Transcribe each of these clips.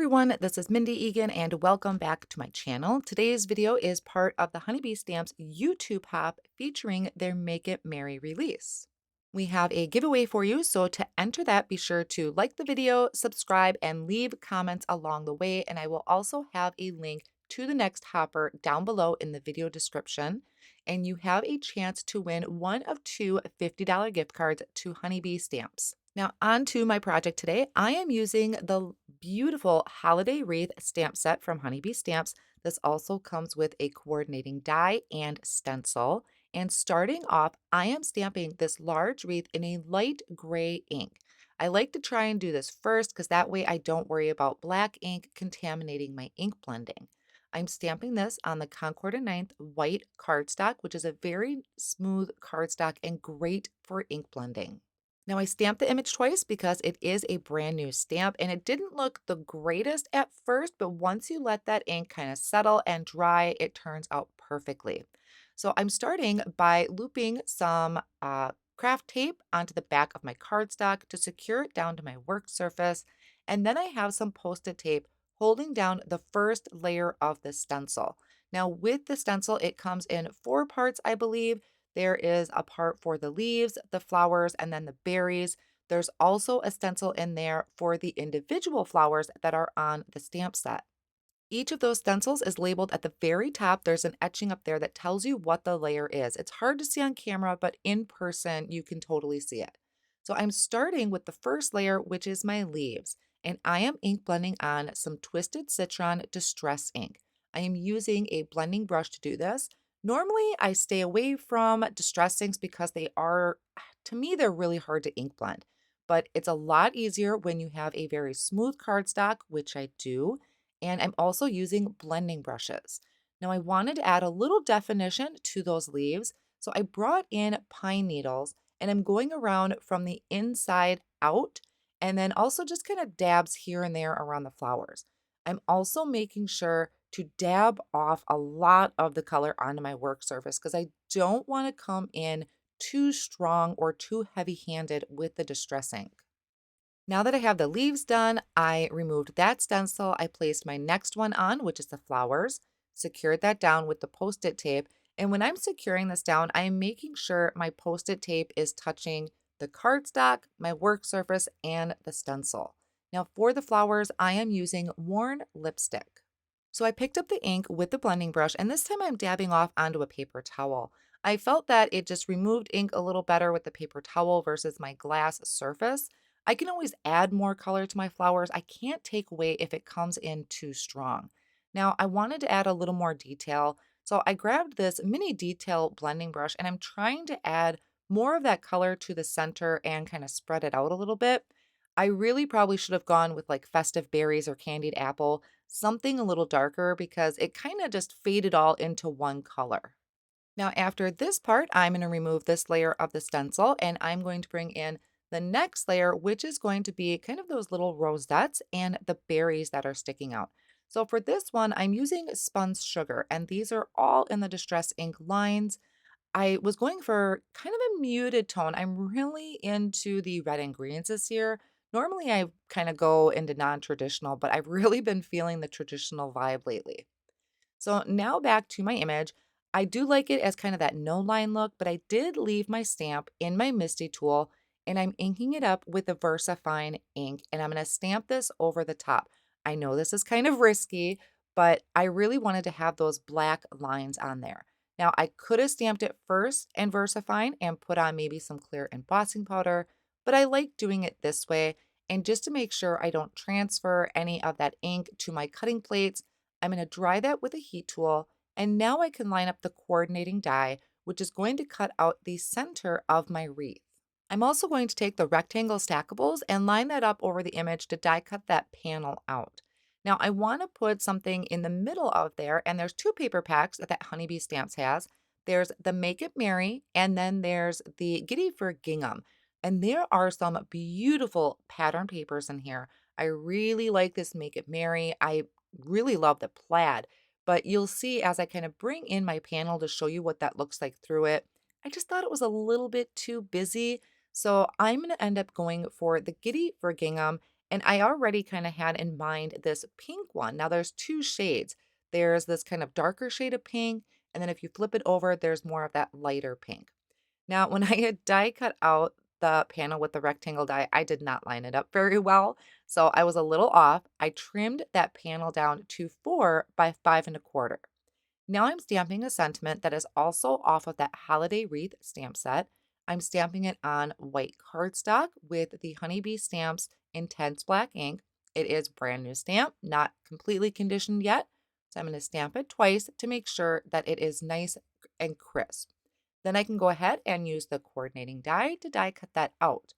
everyone, this is Mindy Eggen and welcome back to my channel. Today's video is part of the Honeybee Stamps YouTube hop featuring their Make It Merry release. We have a giveaway for you, so to enter that, be sure to like the video, subscribe, and leave comments along the way, and I will also have a link to the next hopper down below in the video description, and you have a chance to win one of two $50 gift cards to Honeybee Stamps. Now, on to my project today. I am using the beautiful Holiday Wreath stamp set from Honeybee Stamps. This also comes with a coordinating die and stencil. And starting off, I am stamping this large wreath in a light gray ink. I like to try and do this first because that way I don't worry about black ink contaminating my ink blending. I'm stamping this on the Concord and Ninth white cardstock, which is a very smooth cardstock and great for ink blending. Now I stamped the image twice because it is a brand new stamp and it didn't look the greatest at first, but once you let that ink kind of settle and dry, it turns out perfectly. So I'm starting by looping some craft tape onto the back of my cardstock to secure it down to my work surface. And then I have some Post-it tape holding down the first layer of the stencil. Now with the stencil, it comes in 4 parts, I believe. There is a part for the leaves, the flowers, and then the berries. There's also a stencil in there for the individual flowers that are on the stamp set. Each of those stencils is labeled at the very top. There's an etching up there that tells you what the layer is. It's hard to see on camera, but in person, you can totally see it. So I'm starting with the first layer, which is my leaves, and I am ink blending on some Twisted Citron Distress ink. I am using a blending brush to do this. Normally, I stay away from distress inks because they are, to me, they're really hard to ink blend. But it's a lot easier when you have a very smooth cardstock, which I do, and I'm also using blending brushes. Now I wanted to add a little definition to those leaves, so I brought in pine needles and I'm going around from the inside out and then also just kind of dabs here and there around the flowers. I'm also making sure to dab off a lot of the color onto my work surface because I don't want to come in too strong or too heavy-handed with the distress ink. Now that I have the leaves done, I removed that stencil. I placed my next one on, which is the flowers, secured that down with the Post-it tape. And when I'm securing this down, I am making sure my Post-it tape is touching the cardstock, my work surface, and the stencil. Now for the flowers, I am using worn lipstick. So I picked up the ink with the blending brush, and this time I'm dabbing off onto a paper towel. I felt that it just removed ink a little better with the paper towel versus my glass surface. I can always add more color to my flowers. I can't take away if it comes in too strong. Now, I wanted to add a little more detail, so I grabbed this mini detail blending brush and I'm trying to add more of that color to the center and kind of spread it out a little bit. I really probably should have gone with like festive berries or candied apple, something a little darker because it kind of just faded all into one color. Now, after this part, I'm going to remove this layer of the stencil and I'm going to bring in the next layer, which is going to be kind of those little rosettes and the berries that are sticking out. So for this one, I'm using spun sugar, and these are all in the Distress Ink lines. I was going for kind of a muted tone. I'm really into the red and greens this year. Normally, I kind of go into non-traditional, but I've really been feeling the traditional vibe lately. So now back to my image. I do like it as kind of that no line look, but I did leave my stamp in my Misty tool and I'm inking it up with the Versafine ink and I'm going to stamp this over the top. I know this is kind of risky, but I really wanted to have those black lines on there. Now I could have stamped it first in Versafine and put on maybe some clear embossing powder, but I like doing it this way. And just to make sure I don't transfer any of that ink to my cutting plates, I'm going to dry that with a heat tool, and now I can line up the coordinating die, which is going to cut out the center of my wreath. I'm also going to take the rectangle stackables and line that up over the image to die cut that panel out. Now I want to put something in the middle of there, and there's 2 paper packs that Honeybee Stamps has. There's the Make It Merry, and then there's the Giddy for Gingham. And there are some beautiful pattern papers in here. I really like this Make It Merry. I really love the plaid, but you'll see as I kind of bring in my panel to show you what that looks like through it, I just thought it was a little bit too busy. So I'm going to end up going for the Giddy for Gingham, And I already kind of had in mind this pink one. Now there's two shades. There's this kind of darker shade of pink, and then if you flip it over, there's more of that lighter pink. Now, when I had die cut out the panel with the rectangle die, I did not line it up very well. So I was a little off. I trimmed that panel down to 4 by 5 1/4. Now I'm stamping a sentiment that is also off of that Holiday Wreath stamp set. I'm stamping it on white cardstock with the Honeybee Stamps Intense Black ink. It is brand new stamp, not completely conditioned yet. So I'm going to stamp it twice to make sure that it is nice and crisp. Then I can go ahead and use the coordinating die to die cut that out.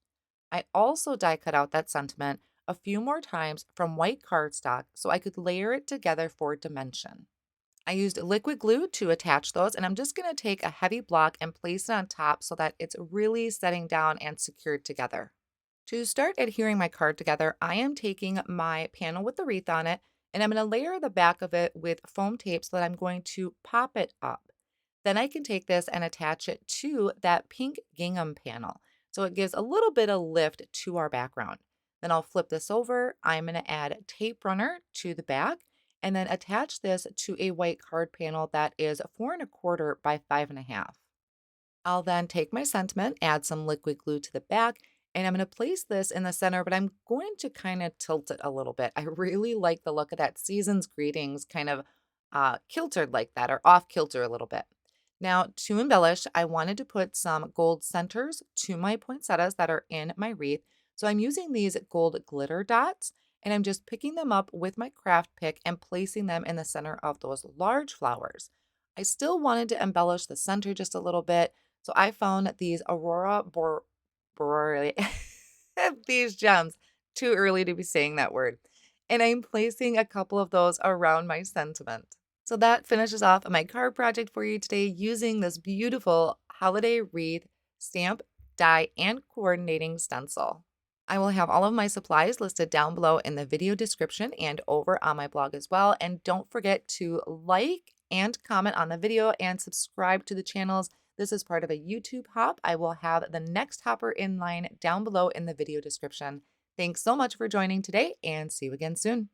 I also die cut out that sentiment a few more times from white cardstock so I could layer it together for dimension. I used liquid glue to attach those, and I'm just going to take a heavy block and place it on top so that it's really setting down and secured together. To start adhering my card together, I am taking my panel with the wreath on it, and I'm going to layer the back of it with foam tape so that I'm going to pop it up. Then I can take this and attach it to that pink gingham panel, so it gives a little bit of lift to our background. Then I'll flip this over. I'm going to add tape runner to the back and then attach this to a white card panel that is 4 1/4 by 5 1/2. I'll then take my sentiment, add some liquid glue to the back, and I'm going to place this in the center, but I'm going to kind of tilt it a little bit. I really like the look of that Season's Greetings kind of kiltered like that, or off kilter a little bit. Now, to embellish, I wanted to put some gold centers to my poinsettias that are in my wreath. So I'm using these gold glitter dots, and I'm just picking them up with my craft pick and placing them in the center of those large flowers. I still wanted to embellish the center just a little bit, so I found these Borealis, these gems. Too early to be saying that word. And I'm placing a couple of those around my sentiment. So that finishes off my card project for you today using this beautiful holiday wreath stamp, die, and coordinating stencil. I will have all of my supplies listed down below in the video description and over on my blog as well. And don't forget to like and comment on the video and subscribe to the channels. This is part of a YouTube hop. I will have the next hopper in line down below in the video description. Thanks so much for joining today and see you again soon.